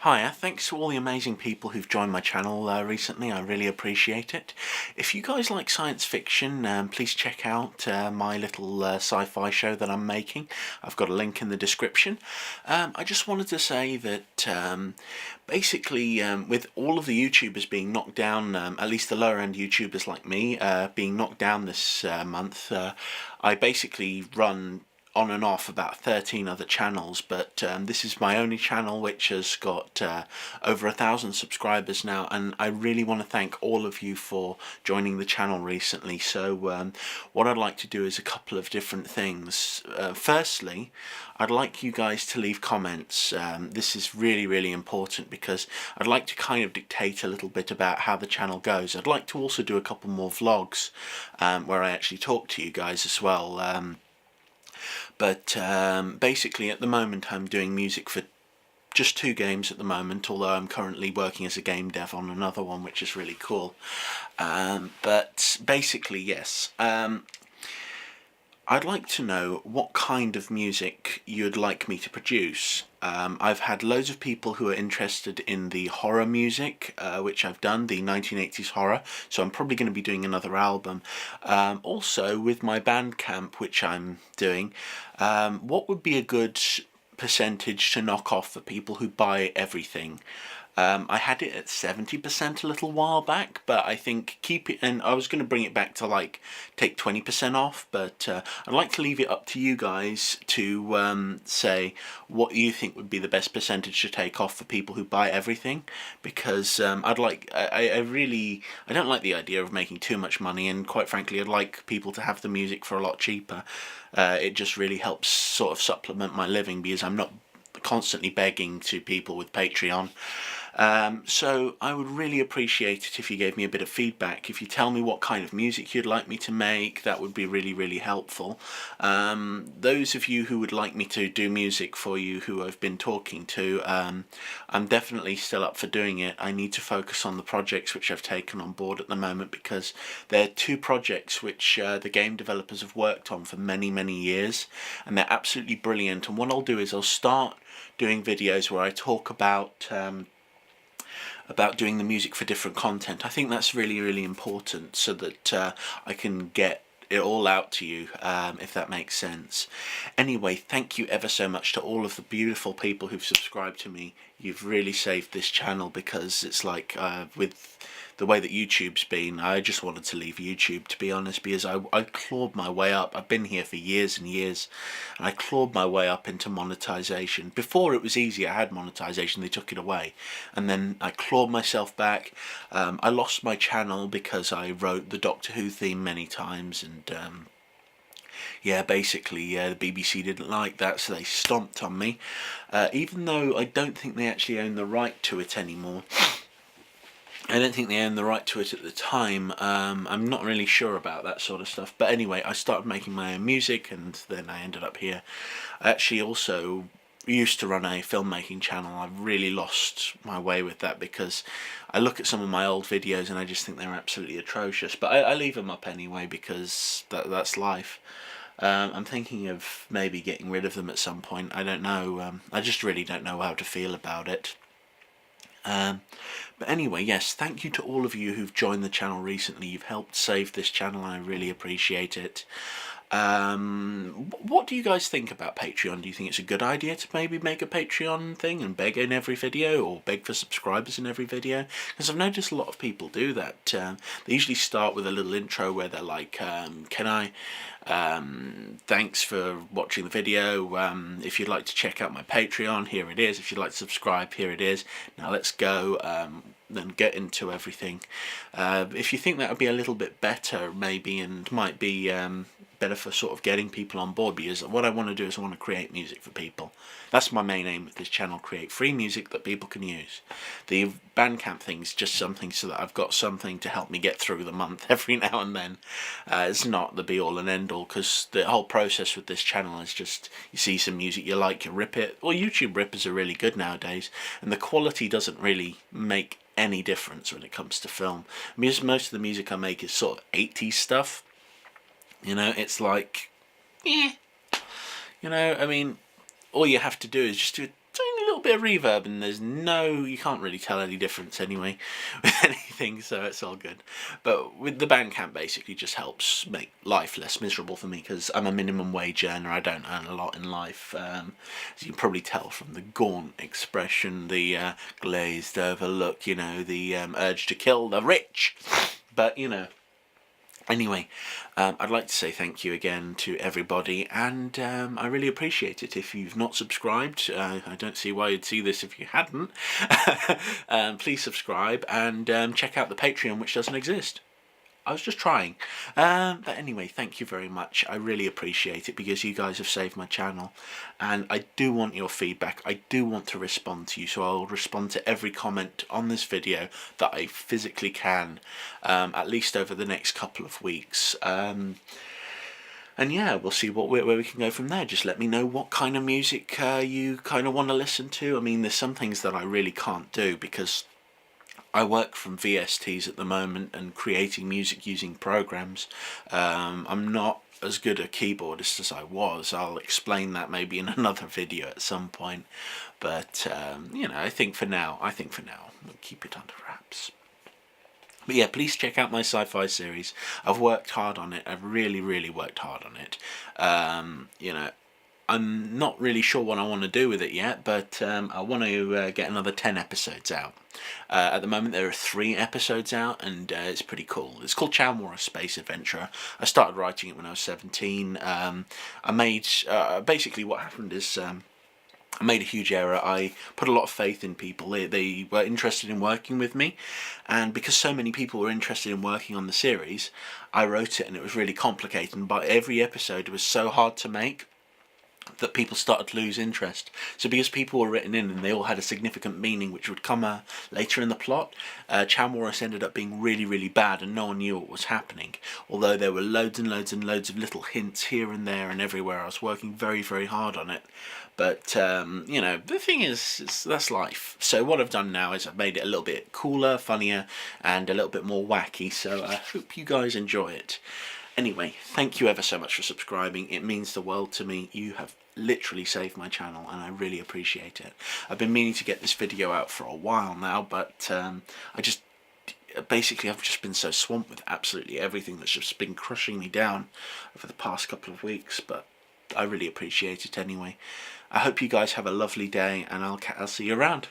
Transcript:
Hiya, thanks to all the amazing people who've joined my channel recently. I really appreciate it. If you guys like science fiction, please check out my little sci-fi show that I'm making. I've got a link in the description. I just wanted to say that basically with all of the YouTubers being knocked down, at least the lower end YouTubers like me, being knocked down this month, I basically run on and off about 13 other channels, but this is my only channel which has got over 1,000 subscribers now, and I really want to thank all of you for joining the channel recently. So what I'd like to do is a couple of different things. Firstly, I'd like you guys to leave comments. This is really important because I'd like to kind of dictate a little bit about how the channel goes. I'd like to also do a couple more vlogs where I actually talk to you guys as well. But basically at the moment I'm doing music for just 2 games at the moment, although I'm currently working as a game dev on another one, which is really cool. But basically, yes, I'd like to know what kind of music you'd like me to produce. I've had loads of people who are interested in the horror music, which I've done, the 1980s horror, so I'm probably going to be doing another album. Also, with my Bandcamp, which I'm doing, what would be a good percentage to knock off for people who buy everything? I had it at 70% a little while back, but I think keep it, and I was going to bring it back to like take 20% off, but I'd like to leave it up to you guys to say what you think would be the best percentage to take off for people who buy everything, because I don't like the idea of making too much money, and quite frankly I'd like people to have the music for a lot cheaper. It just really helps sort of supplement my living because I'm not constantly begging to people with Patreon. So I would really appreciate it if you gave me a bit of feedback. If you tell me what kind of music you'd like me to make, that would be really helpful. Those of you who would like me to do music for you who I've been talking to, I'm definitely still up for doing it. I need to focus on the projects which I've taken on board at the moment, because they're 2 projects which the game developers have worked on for many years, and they're absolutely brilliant. And what I'll do is I'll start doing videos where I talk about doing the music for different content. I think that's really important, so that I can get it all out to you, if that makes sense. Anyway, thank you ever so much to all of the beautiful people who've subscribed to me. You've really saved this channel, because it's like with the way that YouTube's been, I just wanted to leave YouTube, to be honest, because I clawed my way up. I've been here for years and years, and I clawed my way up into monetization. Before it was easy, I had monetization, they took it away, and then I clawed myself back. I lost my channel because I wrote the Doctor Who theme many times, and yeah, basically the BBC didn't like that, so they stomped on me, even though I don't think they actually own the right to it anymore. I don't think they owned the right to it at the time. I'm not really sure about that sort of stuff. But anyway, I started making my own music, and then I ended up here. I actually also used to run a filmmaking channel. I've really lost my way with that, because I look at some of my old videos and I just think they're absolutely atrocious. But I leave them up anyway, because that's life. I'm thinking of maybe getting rid of them at some point. I don't know. I just really don't know how to feel about it. But anyway, yes, thank you to all of you who've joined the channel recently. You've helped save this channel, and I really appreciate it. What do you guys think about Patreon? Do you think it's a good idea to maybe make a Patreon thing and beg in every video, or beg for subscribers in every video? Because I've noticed a lot of people do that. They usually start with a little intro where they're like, thanks for watching the video. If you'd like to check out my Patreon, here it is. If you'd like to subscribe, here it is. Now let's go. Then get into everything. If you think that would be a little bit better, maybe, and might be better for sort of getting people on board, because what I want to do is I want to create music for people. That's my main aim with this channel: create free music that people can use. The Bandcamp thing's just something so that I've got something to help me get through the month every now and then. It's not the be all and end all, because the whole process with this channel is just, you see some music you like, you rip it. Well, YouTube rippers are really good nowadays, and the quality doesn't really make any difference when it comes to film. Because most of the music I make is sort of 80s stuff. You know, it's like, you know, I mean, all you have to do is just do a tiny little bit of reverb, and you can't really tell any difference anyway with anything, so it's all good. But with the Bandcamp, basically just helps make life less miserable for me, because I'm a minimum wage earner. I don't earn a lot in life, as you can probably tell from the gaunt expression, the glazed over look, the urge to kill the rich. But anyway, I'd like to say thank you again to everybody, and I really appreciate it. If you've not subscribed, I don't see why you'd see this if you hadn't. Please subscribe, and check out the Patreon, which doesn't exist. I was just trying. But anyway, thank you very much. I really appreciate it, because you guys have saved my channel, and I do want your feedback. I do want to respond to you, so I'll respond to every comment on this video that I physically can, at least over the next couple of weeks. And yeah, we'll see where we can go from there. Just let me know what kind of music you kind of want to listen to. I mean, there's some things that I really can't do, because I work from VSTs at the moment and creating music using programs. I'm not as good a keyboardist as I was. I'll explain that maybe in another video at some point. But I think for now we'll keep it under wraps. But yeah, please check out my Sci-Fi series. I've worked hard on it. I've really, really worked hard on it. I'm not really sure what I want to do with it yet, but I want to get another 10 episodes out. At the moment there are 3 episodes out, and it's pretty cool. It's called Chalmora Space Adventure. I started writing it when I was 17. I made, basically what happened is, I made a huge error. I put a lot of faith in people. They were interested in working with me, and because so many people were interested in working on the series, I wrote it, and it was really complicated, and by every episode it was so hard to make that people started to lose interest. So because people were written in and they all had a significant meaning which would come later in the plot, Chalmorus ended up being really, really bad, and no one knew what was happening, although there were loads and loads and loads of little hints here and there and everywhere. I was working very, very hard on it. But the thing is, that's life. So what I've done now is I've made it a little bit cooler, funnier, and a little bit more wacky, so I hope you guys enjoy it. Anyway, thank you ever so much for subscribing. It means the world to me. You have literally saved my channel, and I really appreciate it. I've been meaning to get this video out for a while now, but I've just been so swamped with absolutely everything that's just been crushing me down over the past couple of weeks, but I really appreciate it anyway. I hope you guys have a lovely day, and I'll see you around.